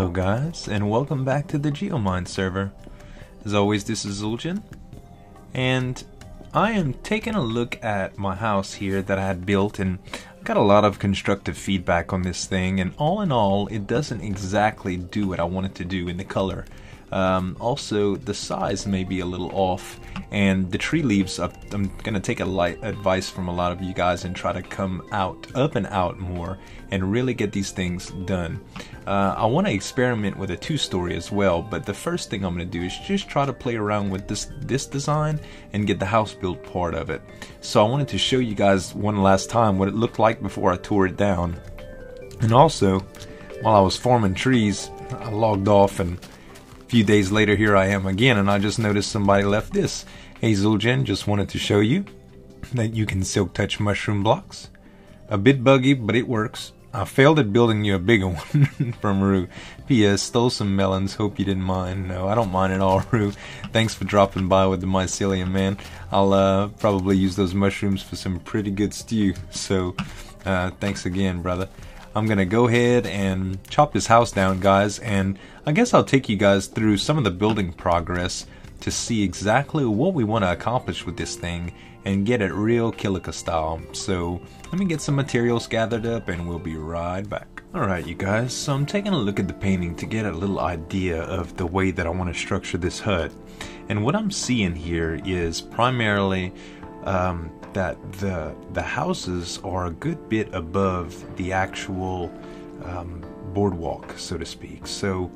Hello guys, and welcome back to the Geomine server. As always, this is Zueljin, and I am taking a look at my house here that I had built, and I got a lot of constructive feedback on this thing, and all in all, it doesn't exactly do what I want it to do in the color. Also, the size may be a little off, and the tree leaves, I'm gonna take a light advice from a lot of you guys and try to come up and out more and really get these things done. I want to experiment with a two-story as well, but the first thing I'm gonna do is just try to play around with this design and get the house built part of it. So I wanted to show you guys one last time what it looked like before I tore it down. And also, while I was forming trees, I logged off, and a few days later here I am again, and I just noticed somebody left this. Hey Zueljin, just wanted to show you that you can silk touch mushroom blocks. A bit buggy, but it works. I failed at building you a bigger one from Rue. P.S. Stole some melons, hope you didn't mind. No, I don't mind at all, Rue. Thanks for dropping by with the mycelium, man. I'll probably use those mushrooms for some pretty good stew. So, thanks again, brother. I'm gonna go ahead and chop this house down, guys, and I guess I'll take you guys through some of the building progress to see exactly what we want to accomplish with this thing and get it real kilika style. So let me get some materials gathered up and we'll be right back. Alright you guys, so I'm taking a look at the painting to get a little idea of the way that I want to structure this hut. And what I'm seeing here is primarily that the houses are a good bit above the actual boardwalk, so to speak. So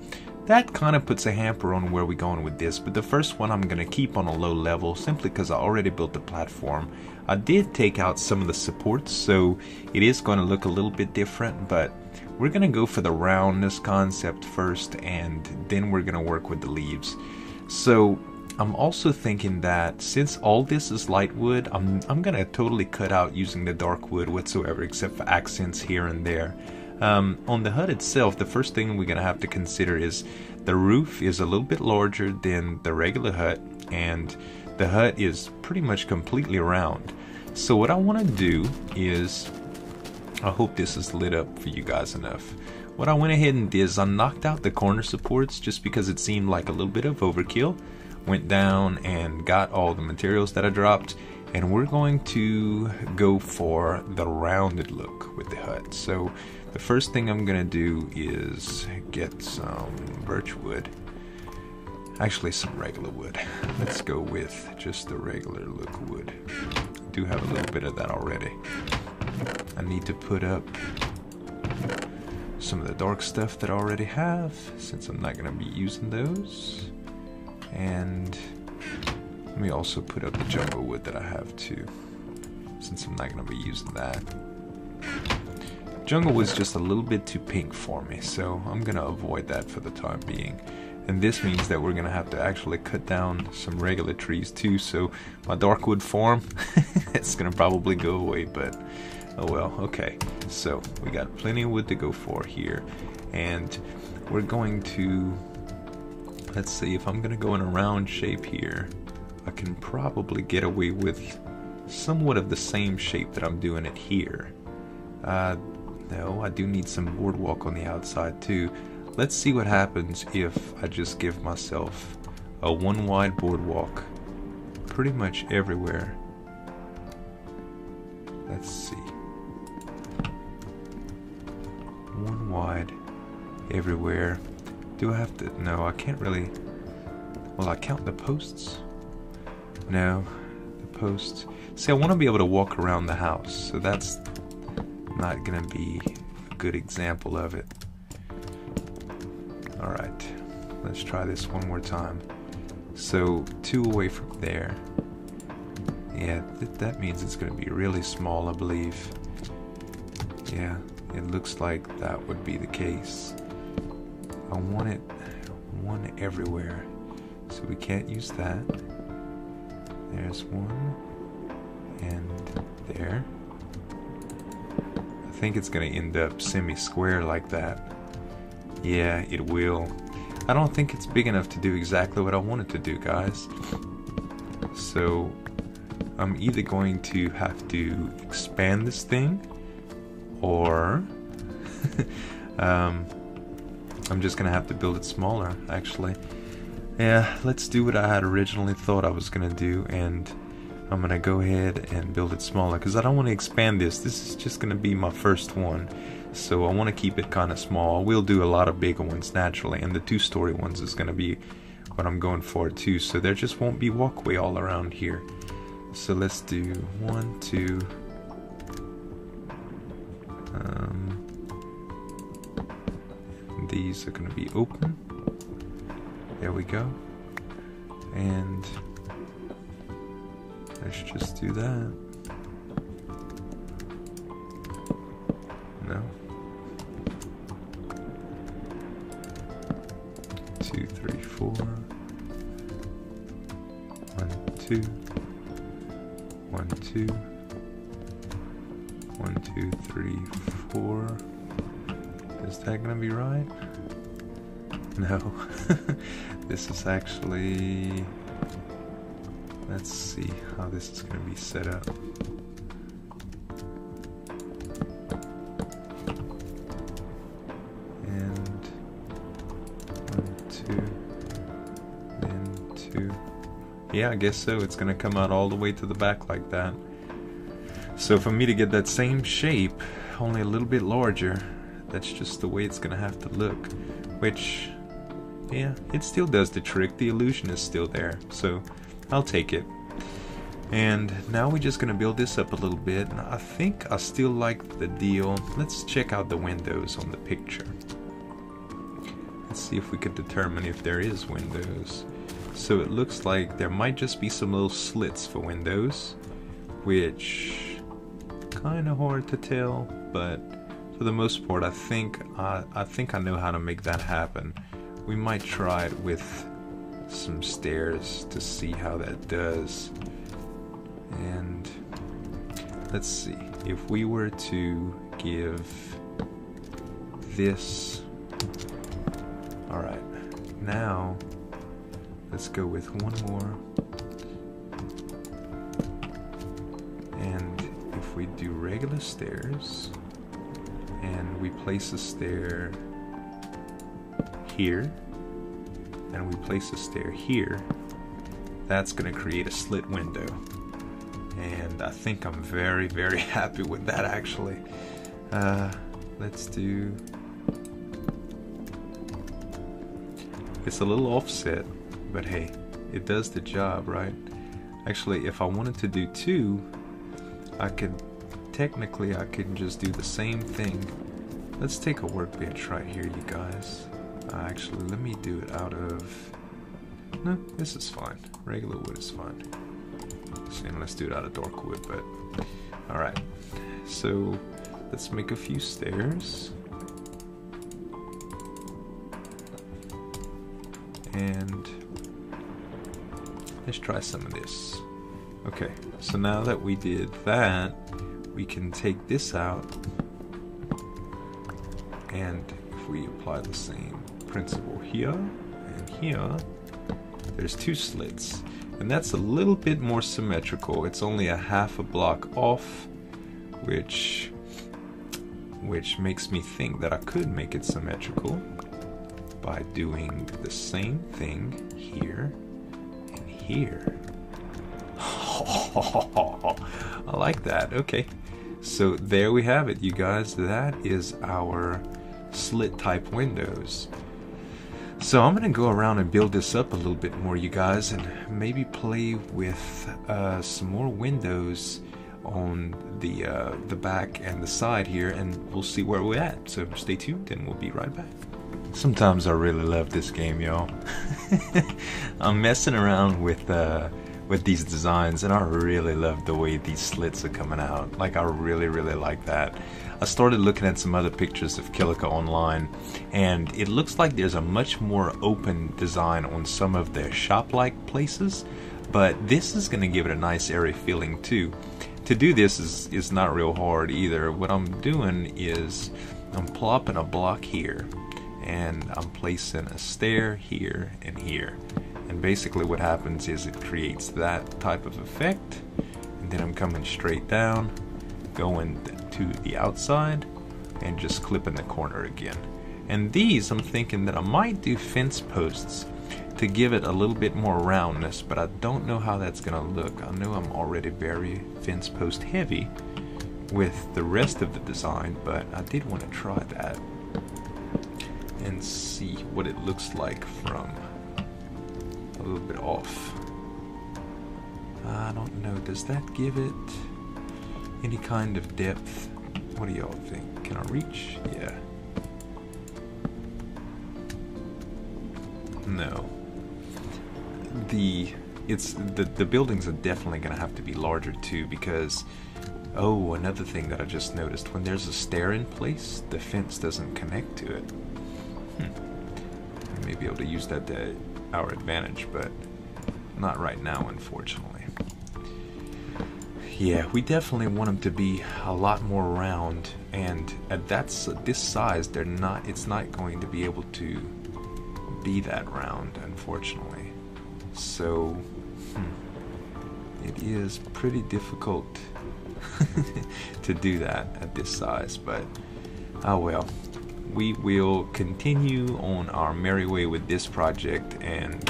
that kind of puts a hamper on where we're going with this, but the first one I'm going to keep on a low level simply because I already built the platform. I did take out some of the supports, so it is going to look a little bit different, but we're going to go for the roundness concept first, and then we're going to work with the leaves. So I'm also thinking that since all this is light wood, I'm going to totally cut out using the dark wood whatsoever, except for accents here and there. On the hut itself, the first thing we're going to have to consider is the roof is a little bit larger than the regular hut, and the hut is pretty much completely round. So what I want to do is, I hope this is lit up for you guys enough. What I went ahead and did is I knocked out the corner supports just because it seemed like a little bit of overkill. Went down and got all the materials that I dropped, and we're going to go for the rounded look with the hut. So the first thing I'm gonna do is get some birch wood, actually some regular wood. Let's go with just the regular look wood. I do have a little bit of that already. I need to put up some of the dark stuff that I already have, since I'm not gonna be using those. And let me also put up the jungle wood that I have too, since I'm not going to be using that. Jungle wood's just a little bit too pink for me, so I'm going to avoid that for the time being. And this means that we're going to have to actually cut down some regular trees too, so my dark wood form, it's going to probably go away, but oh well, okay. So we got plenty of wood to go for here, and we're going to, let's see, if I'm gonna go in a round shape here, I can probably get away with somewhat of the same shape that I'm doing it here. No, I do need some boardwalk on the outside too. Let's see what happens if I just give myself a one wide boardwalk pretty much everywhere. Let's see. One wide everywhere. Do I have to? No, I can't really. Will I count the posts? No, the posts. See, I want to be able to walk around the house, so that's not going to be a good example of it. Alright, let's try this one more time. So, 2 away from there. Yeah, that means it's going to be really small, I believe. Yeah, it looks like that would be the case. I want it one everywhere, so we can't use that. There's one, and there. I think it's gonna end up semi-square like that. Yeah, it will. I don't think it's big enough to do exactly what I want it to do, guys. So I'm either going to have to expand this thing, or I'm just gonna have to build it smaller, actually. Yeah, let's do what I had originally thought I was gonna do, and I'm gonna go ahead and build it smaller because I don't want to expand this. This is just gonna be my first one, so I want to keep it kind of small. We'll do a lot of bigger ones naturally, and the 2-story ones is gonna be what I'm going for too, so there just won't be walkway all around here. So let's do 1, 2. These are going to be open. There we go. And let's just do that. No. 2, 3, 4. 1, 2. 1, 2. 1, 2, 3, 4. Is that gonna be right? No. This is actually... Let's see how this is gonna be set up. And 1, 2, then 2. Yeah, I guess so. It's gonna come out all the way to the back like that. So for me to get that same shape, only a little bit larger, that's just the way it's gonna have to look. Which, yeah, it still does the trick. The illusion is still there, so I'll take it. And now we're just gonna build this up a little bit. I think I still like the deal. Let's check out the windows on the picture. Let's see if we could determine if there is windows. So it looks like there might just be some little slits for windows, which kind of hard to tell, but for the most part, I think I know how to make that happen. We might try it with some stairs to see how that does. And let's see, if we were to give this... Alright, now let's go with one more. And if we do regular stairs, and we place a stair here, and we place a stair here, that's going to create a slit window. And I think I'm very, very happy with that, actually. Let's do... It's a little offset, but hey, it does the job, right? Actually, if I wanted to do 2, technically I could just do the same thing. Let's take a workbench right here, you guys. Actually, let me do it out of... No, this is fine. Regular wood is fine. And let's do it out of dark wood, but... Alright, so let's make a few stairs. And let's try some of this. Okay, so now that we did that, we can take this out, and if we apply the same principle here and here, there's 2 slits, and that's a little bit more symmetrical. It's only a half a block off, which makes me think that I could make it symmetrical by doing the same thing here and here. I like that. Okay, so there we have it, you guys. That is our slit type windows. So I'm gonna go around and build this up a little bit more, you guys, and maybe play with some more windows on the back and the side here, and we'll see where we're at. So stay tuned and we'll be right back. Sometimes I really love this game, y'all. I'm messing around with these designs, and I really love the way these slits are coming out. Like, I really like that. I started looking at some other pictures of Kilika online, and it looks like there's a much more open design on some of their shop-like places, but this is going to give it a nice airy feeling too. To do this is not real hard either. What I'm doing is I'm plopping a block here, and I'm placing a stair here and here. And basically what happens is it creates that type of effect, and then I'm coming straight down, going to the outside, and just clipping the corner again. And these, I'm thinking that I might do fence posts to give it a little bit more roundness, but I don't know how that's gonna look. I know I'm already very fence post heavy with the rest of the design, but I did want to try that and see what it looks like from a little bit off. I don't know, does that give it any kind of depth? What do y'all think? Can I reach? Yeah. No. The buildings are definitely going to have to be larger too, because oh, another thing that I just noticed, when there's a stair in place, the fence doesn't connect to it. We may be able to use that to our advantage, but not right now, unfortunately. Yeah, we definitely want them to be a lot more round, and at this size, it's not going to be able to be that round, unfortunately. So it is pretty difficult to do that at this size, but oh well. We will continue on our merry way with this project, and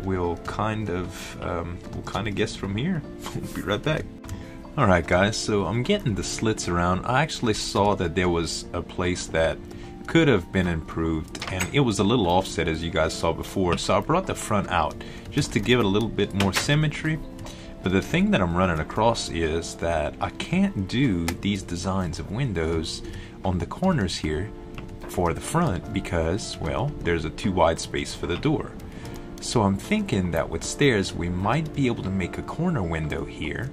we'll kind of guess from here. We'll be right back. Alright guys, so I'm getting the slits around. I actually saw that there was a place that could have been improved, and it was a little offset as you guys saw before, so I brought the front out just to give it a little bit more symmetry. But the thing that I'm running across is that I can't do these designs of windows on the corners here for the front because, well, there's a too wide space for the door. So I'm thinking that with stairs we might be able to make a corner window here,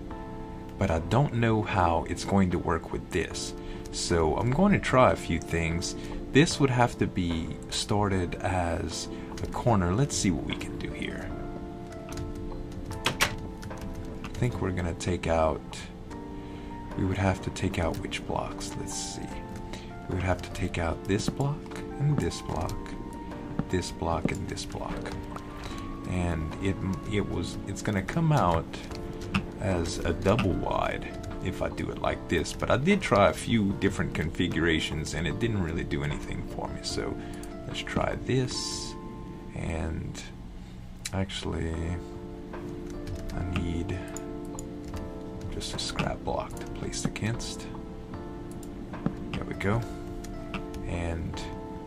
but I don't know how it's going to work with this. So I'm going to try a few things. This would have to be started as a corner. Let's see what we can do here. I think we're gonna take out, we would have to take out which blocks? Let's see. We would have to take out this block and this block, this block and this block. And it's gonna come out as a double wide if I do it like this, but I did try a few different configurations and it didn't really do anything for me. So let's try this, and actually I need just a scrap block to place against. There we go. And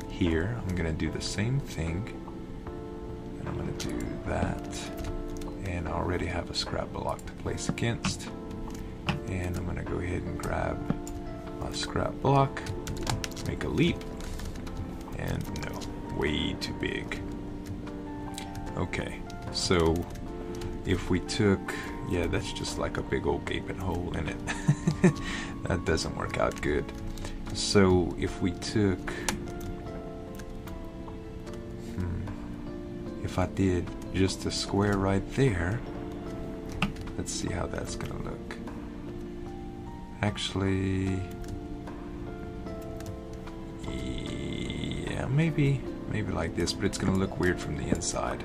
here I'm gonna do the same thing, and I'm gonna do that, and I already have a scrap block to place against, and I'm gonna go ahead and grab my scrap block, make a leap, and no, way too big. Okay, so if we took, yeah, that's just like a big old gaping hole in it. That doesn't work out good. So if we took, if I did just a square right there, let's see how that's gonna look. Actually, yeah, maybe like this, but it's gonna look weird from the inside.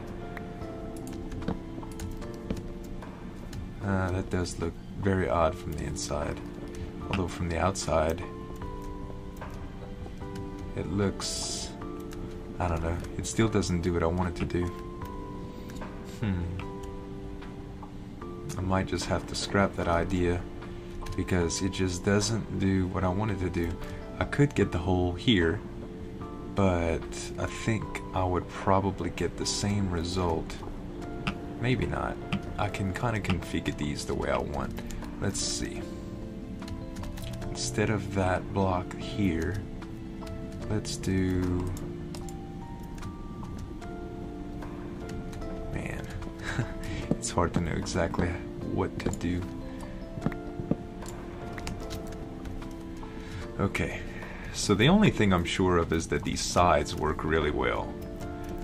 That does look very odd from the inside, although from the outside it looks, I don't know, it still doesn't do what I want it to do. I might just have to scrap that idea because it just doesn't do what I want it to do. I could get the hole here, but I think I would probably get the same result. Maybe not. I can kind of configure these the way I want. Let's see. Instead of that block here, let's do, man, it's hard to know exactly what to do. Okay, so the only thing I'm sure of is that these sides work really well.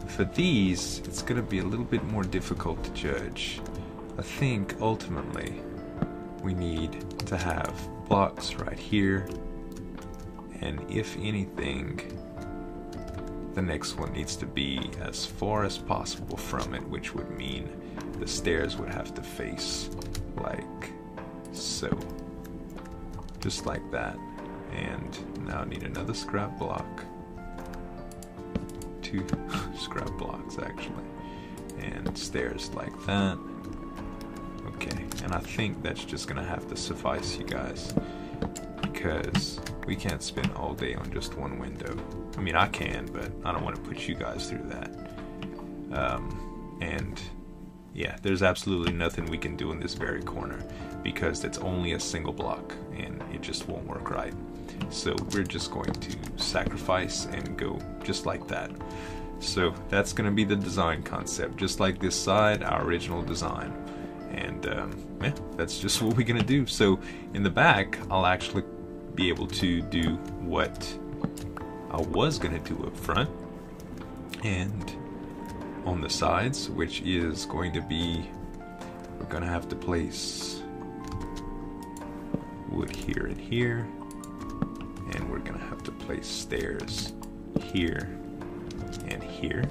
For these, it's going to be a little bit more difficult to judge. I think ultimately we need to have blocks right here, and if anything, the next one needs to be as far as possible from it, which would mean the stairs would have to face like so, just like that. And now I need another scrap block, 2 scrap blocks actually, and stairs like that. Okay, and I think that's just gonna have to suffice, you guys, because we can't spend all day on just one window. I mean, I can, but I don't want to put you guys through that. And yeah, there's absolutely nothing we can do in this very corner because it's only a single block and it just won't work right. So we're just going to sacrifice and go just like that. So that's going to be the design concept, just like this side, our original design. And yeah, that's just what we're going to do. So in the back, I'll actually be able to do what I was going to do up front and on the sides, which is going to be, we're going to have to place wood here and here, and we're going to have to place stairs here and here.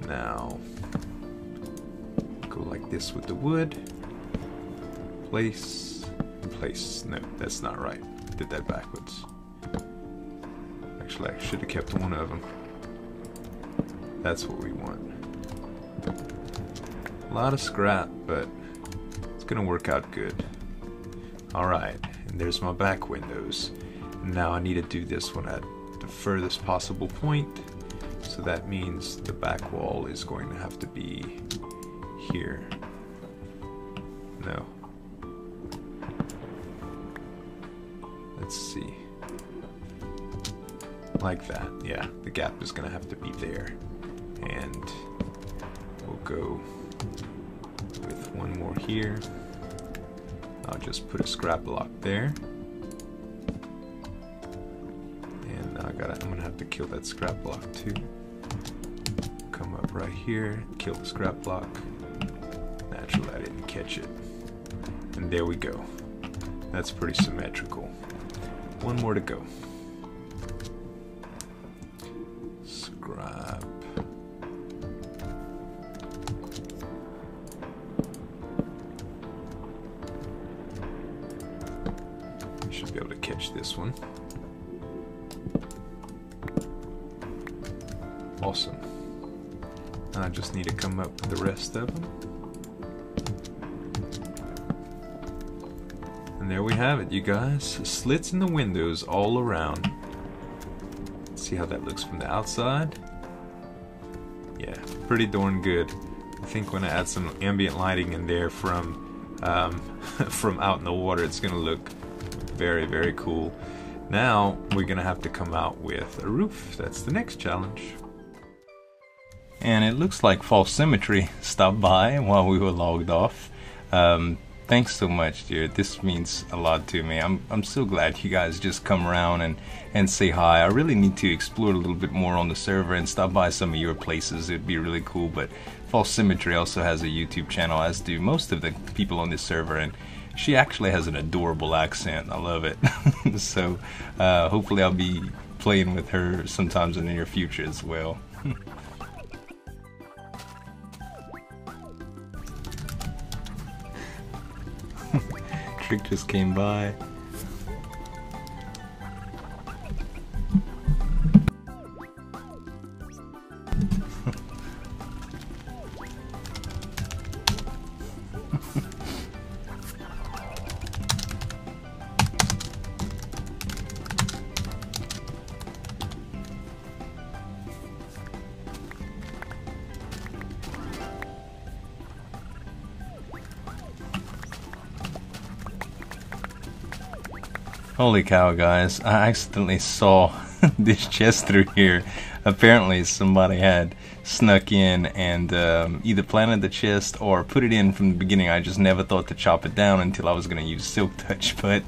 Now go like this with the wood, place, no, that's not right, I did that backwards. Actually, I should have kept one of them. That's what we want. A lot of scrap, but it's gonna work out good. Alright, and there's my back windows. Now I need to do this one at the furthest possible point, so that means the back wall is going to have to be here. No. Let's see. Like that, yeah, the gap is gonna have to be there. And we'll go with one more here. I'll just put a scrap block there. And I'm gonna have to kill that scrap block too. Come up right here, kill the scrap block. Naturally, I didn't catch it. And there we go. That's pretty symmetrical. One more to go. Scrap. Should be able to catch this one. Awesome. I just need to come up with the rest of them. And there we have it, you guys. Slits in the windows all around. See how that looks from the outside? Yeah, pretty darn good. I think when I add some ambient lighting in there from from out in the water, it's gonna look very, very cool. Now we're gonna have to come out with a roof. That's the next challenge. And it looks like False Symmetry stopped by while we were logged off. Thanks so much, dear. This means a lot to me. I'm so glad you guys just come around and say hi. I really need to explore a little bit more on the server and stop by some of your places. It'd be really cool. But False Symmetry also has a YouTube channel, as do most of the people on this server, and she actually has an adorable accent. I love it. So hopefully I'll be playing with her sometimes in the near future as well. Trick just came by. Holy cow, guys, I accidentally saw this chest through here. Apparently somebody had snuck in and either planted the chest or put it in from the beginning. I just never thought to chop it down until I was going to use Silk Touch, but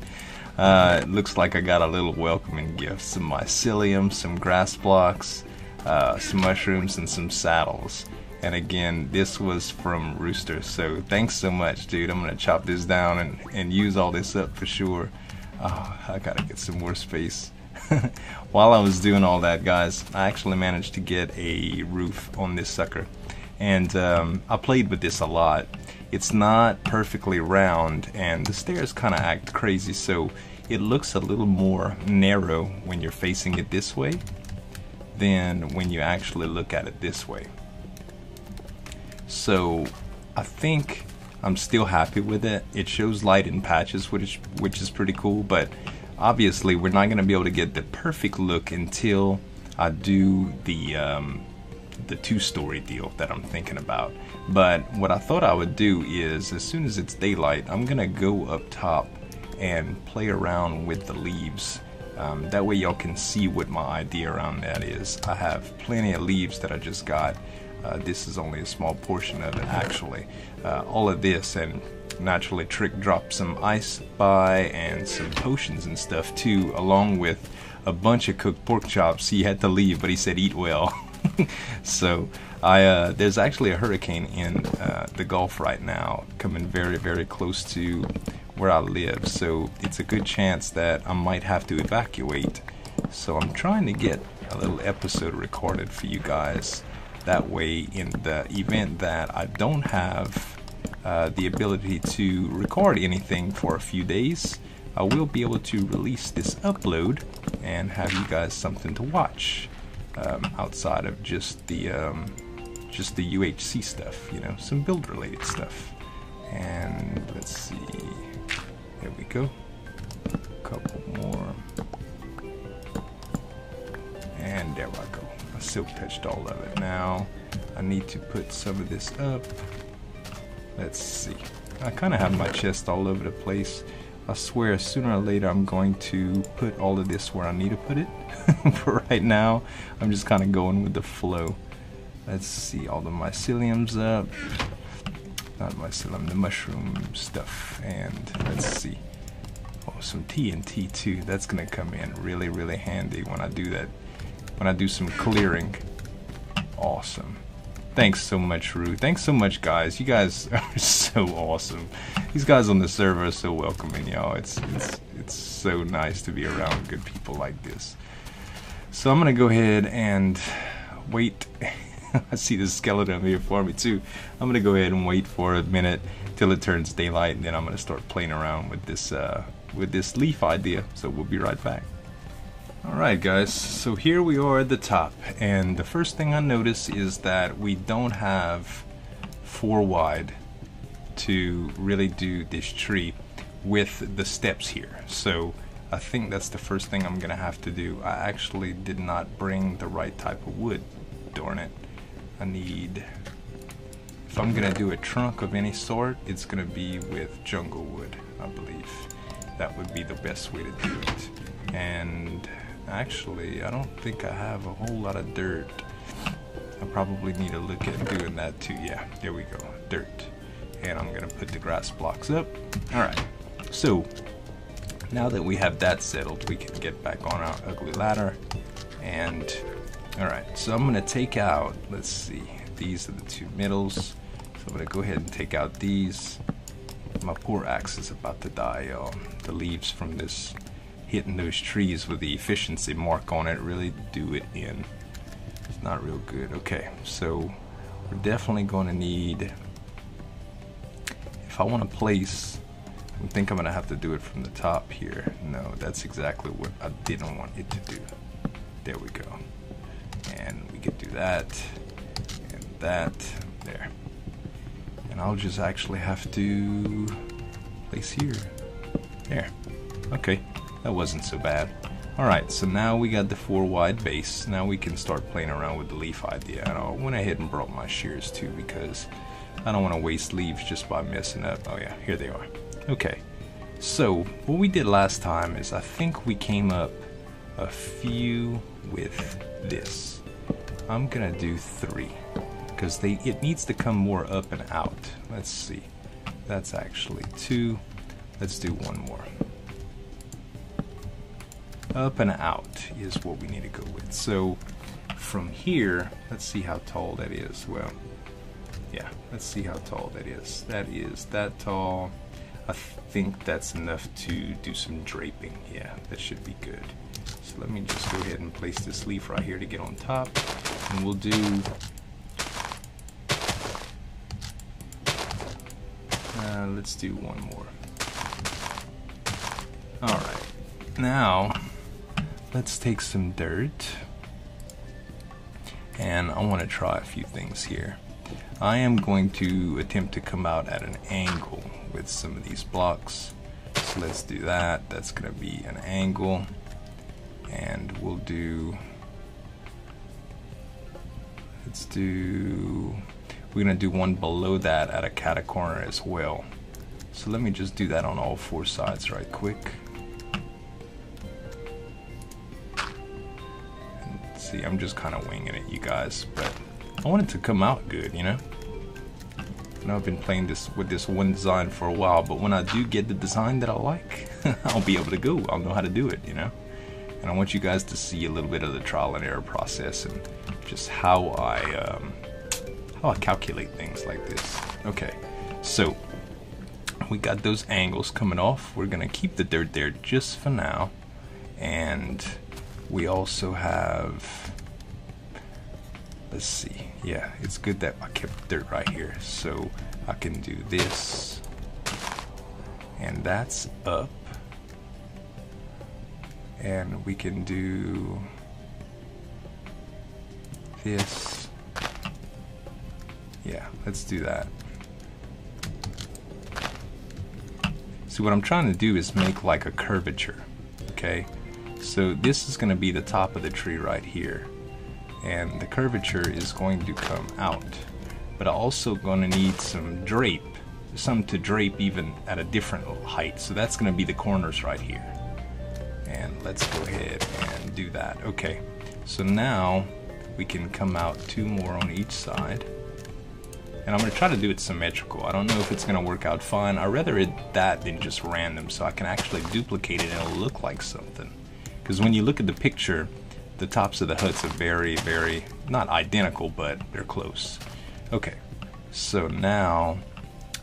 it looks like I got a little welcoming gift. Some mycelium, some grass blocks, some mushrooms, and some saddles. And again, this was from Rooster, so thanks so much, dude. I'm going to chop this down and use all this up for sure. Oh, I gotta get some more space. While I was doing all that, guys, I actually managed to get a roof on this sucker. And I played with this a lot. It's not perfectly round, and the stairs kind of act crazy, so it looks a little more narrow when you're facing it this way. than when you actually look at it this way. So I think I'm still happy with it. It shows light in patches, which is pretty cool, but obviously we're not going to be able to get the perfect look until I do the two-story deal that I'm thinking about. But what I thought I would do is, as soon as it's daylight, I'm gonna go up top and play around with the leaves. That way y'all can see what my idea around that is. I have plenty of leaves that I just got. This is only a small portion of it actually. All of this, and naturally Trick dropped some ice by and some potions and stuff too, along with a bunch of cooked pork chops. He had to leave, but he said eat well. So there's actually a hurricane in the Gulf right now, coming very, very close to where I live, so it's a good chance that I might have to evacuate. So I'm trying to get a little episode recorded for you guys. That way, in the event that I don't have the ability to record anything for a few days, I will be able to release this upload and have you guys something to watch. Outside of just the UHC stuff, you know, some build related stuff. And let's see, there we go, a couple more, and there I go. I silk touched all of it. Now I need to put some of this up. Let's see, I kind of have my chest all over the place. I swear sooner or later I'm going to put all of this where I need to put it. For right now, I'm just kind of going with the flow. Let's see, all the mycelium's up. Not mycelium, the mushroom stuff. And let's see. Oh, some TNT too. That's gonna come in really, really handy when I do that. When I do some clearing. Awesome. Thanks so much, Rue. Thanks so much, guys. You guys are so awesome. These guys on the server are so welcoming, y'all. It's so nice to be around good people like this. So I'm gonna go ahead and wait. I see the skeleton here for me too. I'm gonna go ahead and wait for a minute till it turns daylight, and then I'm gonna start playing around with this leaf idea. So we'll be right back. Alright guys, so here we are at the top, and the first thing I notice is that we don't have 4 wide to really do this tree with the steps here. So I think that's the first thing I'm gonna have to do. I actually did not bring the right type of wood, darn it. I need, if I'm gonna do a trunk of any sort, it's gonna be with jungle wood, I believe. That would be the best way to do it. And actually, I don't think I have a whole lot of dirt. I probably need to look at doing that too. Yeah, there we go, dirt. And I'm gonna put the grass blocks up. Alright, so now that we have that settled, we can get back on our ugly ladder. And alright, so I'm gonna take out, let's see, these are the 2 middles. So I'm gonna go ahead and take out these. My poor axe is about to die, y'all. The leaves from this hitting those trees with the efficiency mark on it really do it in. It's not real good. Okay, so we're definitely going to need, if I want to place, I think I'm going to have to do it from the top here. No, that's exactly what I didn't want it to do. There we go. And we could do that and that there. And I'll just actually have to place here. There. Okay. That wasn't so bad. Alright, so now we got the 4 wide base. Now we can start playing around with the leaf idea. And I went ahead and brought my shears too, because I don't want to waste leaves just by messing up. Oh yeah, here they are. Okay, so what we did last time is I think we came up a few with this. I'm gonna do 3, because it needs to come more up and out. Let's see. That's actually 2. Let's do 1 more. Up and out is what we need to go with. So from here, let's see how tall that is. Well, yeah, let's see how tall that is. That is that tall. I think that's enough to do some draping. Yeah, that should be good. So let me just go ahead and place this leaf right here to get on top. And we'll do let's do 1 more. Alright, now let's take some dirt and I want to try a few things here. I am going to attempt to come out at an angle with some of these blocks. So let's do that. That's going to be an angle, and we'll do, we're going to do one below that at a cata corner as well. So let me just do that on all four sides right quick. And see, I'm just kind of winging it, you guys, but I want it to come out good, you know? I know I've been playing this with this one design for a while, but when I do get the design that I like, I'll be able to go. I'll know how to do it, you know? And I want you guys to see a little bit of the trial and error process and just how I calculate things like this. Okay, so we got those angles coming off. We're gonna keep the dirt there just for now, and we also have, let's see, yeah, it's good that I kept dirt right here, so I can do this, and that's up, and we can do this. Yeah, let's do that. See, what I'm trying to do is make like a curvature, okay? So this is gonna be the top of the tree right here, and the curvature is going to come out, but I'm also gonna need some to drape even at a different height. So that's gonna be the corners right here. And let's go ahead and do that. Okay, so now we can come out two more on each side. And I'm going to try to do it symmetrical. I don't know if it's going to work out fine. I'd rather it that than just random, so I can actually duplicate it and it'll look like something. Because when you look at the picture, the tops of the huts are very, very, not identical, but they're close. Okay, so now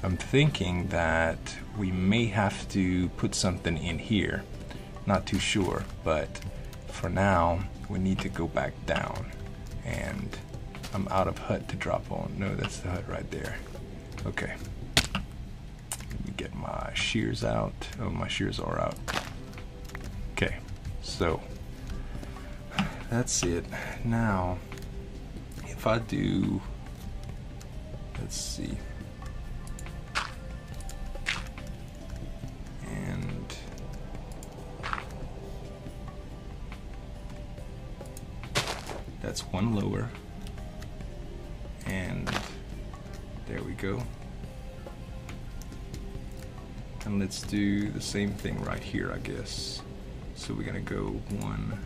I'm thinking that we may have to put something in here. Not too sure, but for now, we need to go back down. And I'm out of hut to drop on. No, that's the hut right there. Okay. Let me get my shears out. Oh, my shears are out. Okay, so that's it. Now, if I do, let's see. And that's one lower. And there we go. And let's do the same thing right here, I guess. So we're gonna go one.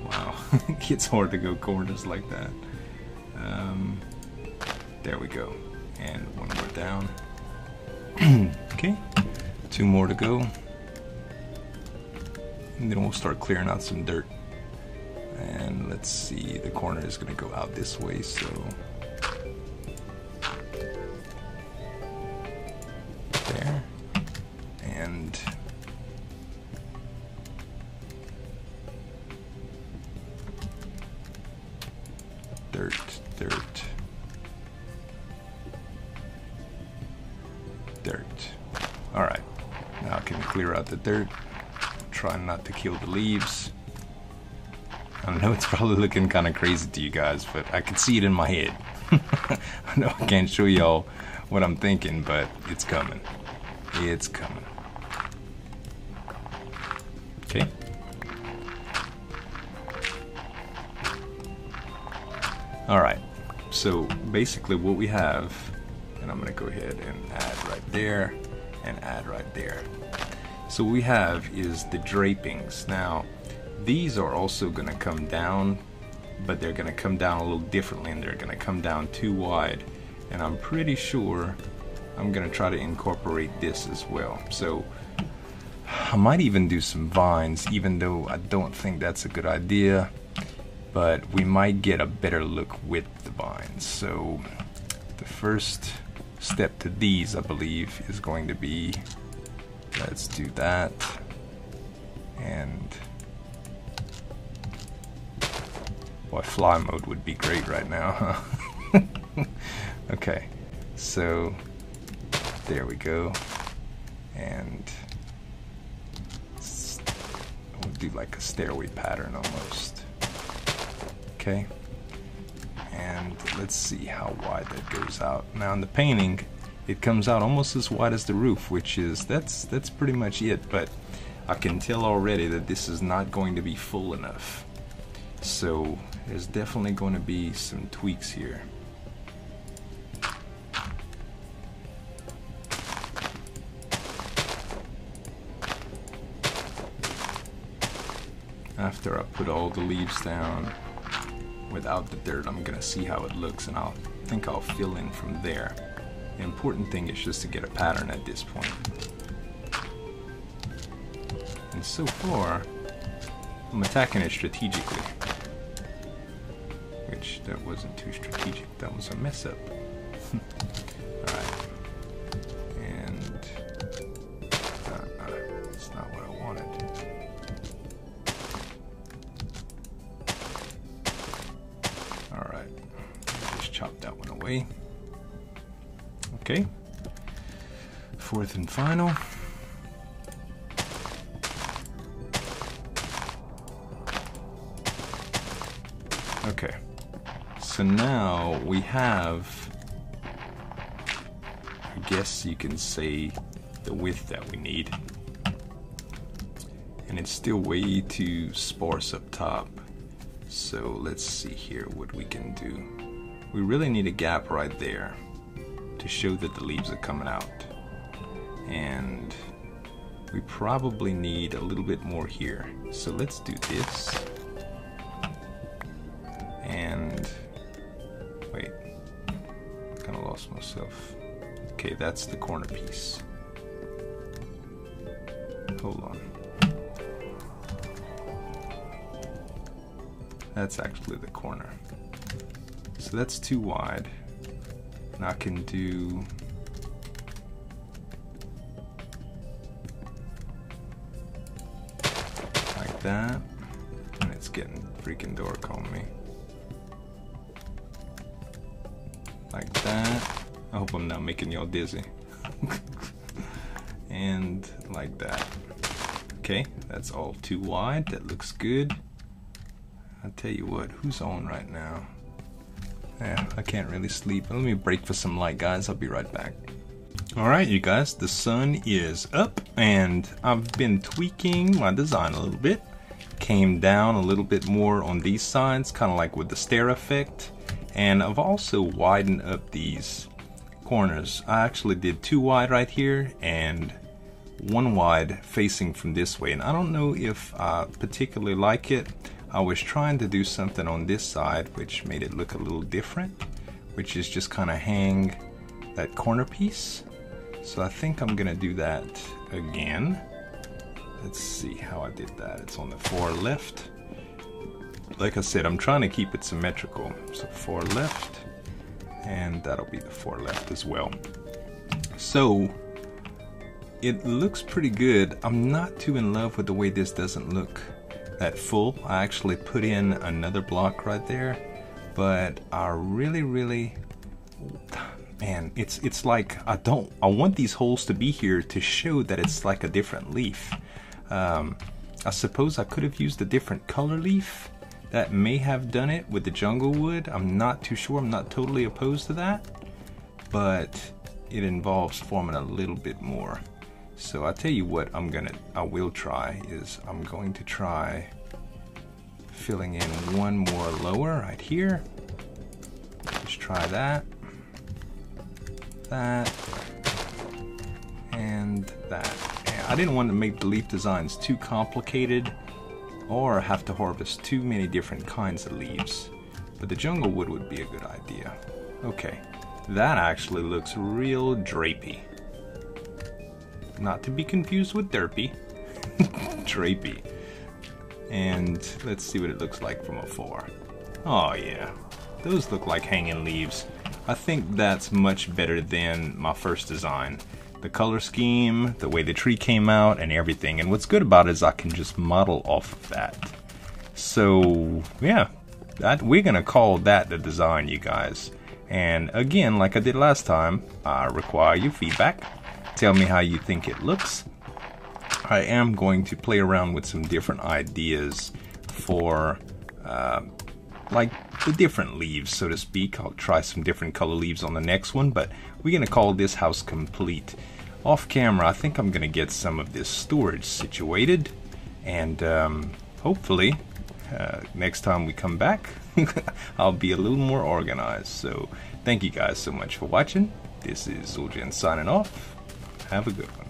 Wow, it's hard to go corners like that. There we go. And one more down. Okay, two more to go. And then we'll start clearing out some dirt. And let's see, the corner is going to go out this way, so there, and dirt. Alright, now I can clear out the dirt, try not to kill the leaves. I know it's probably looking kind of crazy to you guys, but I can see it in my head. I know I can't show y'all what I'm thinking, but it's coming. It's coming. Okay. Alright, so basically what we have, and I'm going to go ahead and add right there, and add right there. So what we have is the drapings. Now, these are also going to come down, but they're going to come down a little differently, and they're going to come down too wide. And I'm pretty sure I'm going to try to incorporate this as well. So I might even do some vines, even though I don't think that's a good idea. But we might get a better look with the vines. So the first step to these, I believe, is going to be, let's do that. And boy, fly mode would be great right now, huh? Okay, so there we go. And we'll do do like a stairway pattern almost. Okay. And let's see how wide that goes out. Now in the painting, it comes out almost as wide as the roof, which is, that's pretty much it, but I can tell already that this is not going to be full enough. So there's definitely going to be some tweaks here. After I put all the leaves down without the dirt, I'm gonna see how it looks, and I think I'll fill in from there. The important thing is just to get a pattern at this point. And so far, I'm attacking it strategically. Which, that wasn't too strategic, that was a mess up. Alright. And that's not what I wanted. Alright, just chop that one away. Okay, fourth and final. Okay, so now we have, I guess you can say, the width that we need. And it's still way too sparse up top. So let's see here what we can do. We really need a gap right there to show that the leaves are coming out. And we probably need a little bit more here. So let's do this. And wait, kind of lost myself. Okay, that's the corner piece. Hold on. That's actually the corner. So that's too wide. And I can do like that. And it's getting freaking dark on me. Like that. I hope I'm not making y'all dizzy. And like that. Okay, that's all too wide. That looks good. I'll tell you what, who's on right now? Yeah, I can't really sleep. Let me break for some light, guys. I'll be right back. Alright, you guys, the sun is up, and I've been tweaking my design a little bit. Came down a little bit more on these sides, kind of like with the stair effect. And I've also widened up these corners. I actually did 2 wide right here, and 1 wide facing from this way. And I don't know if I particularly like it. I was trying to do something on this side which made it look a little different, which is just kind of hang that corner piece. So I think I'm gonna do that again. Let's see how I did that. It's on the far left. Like I said, I'm trying to keep it symmetrical. So far left, and that'll be the far left as well. So it looks pretty good. I'm not too in love with the way this doesn't look that full. I actually put in another block right there, but I really, man, it's like I want these holes to be here to show that it's like a different leaf. I suppose I could have used a different color leaf. That may have done it with the jungle wood. I'm not too sure. I'm not totally opposed to that, but it involves forming a little bit more. So I tell you what I will try is I'm going to try filling in 1 more lower right here. Just try that, and that. And I didn't want to make the leaf designs too complicated or have to harvest too many different kinds of leaves, but the jungle wood would be a good idea. Okay, that actually looks real drapey. Not to be confused with derpy. Drapey. And let's see what it looks like from afar. Oh yeah, those look like hanging leaves. I think that's much better than my first design. The color scheme, the way the tree came out, and everything. And what's good about it is I can just model off of that. So yeah, we're gonna call that the design, you guys. And again, like I did last time, I require your feedback. Tell me how you think it looks. I am going to play around with some different ideas for like the different leaves, so to speak. I'll try some different color leaves on the next one, but we're going to call this house complete. Off camera, I think I'm going to get some of this storage situated, and hopefully next time we come back I'll be a little more organized. So thank you guys so much for watching. This is Zueljin signing off. Have a good one.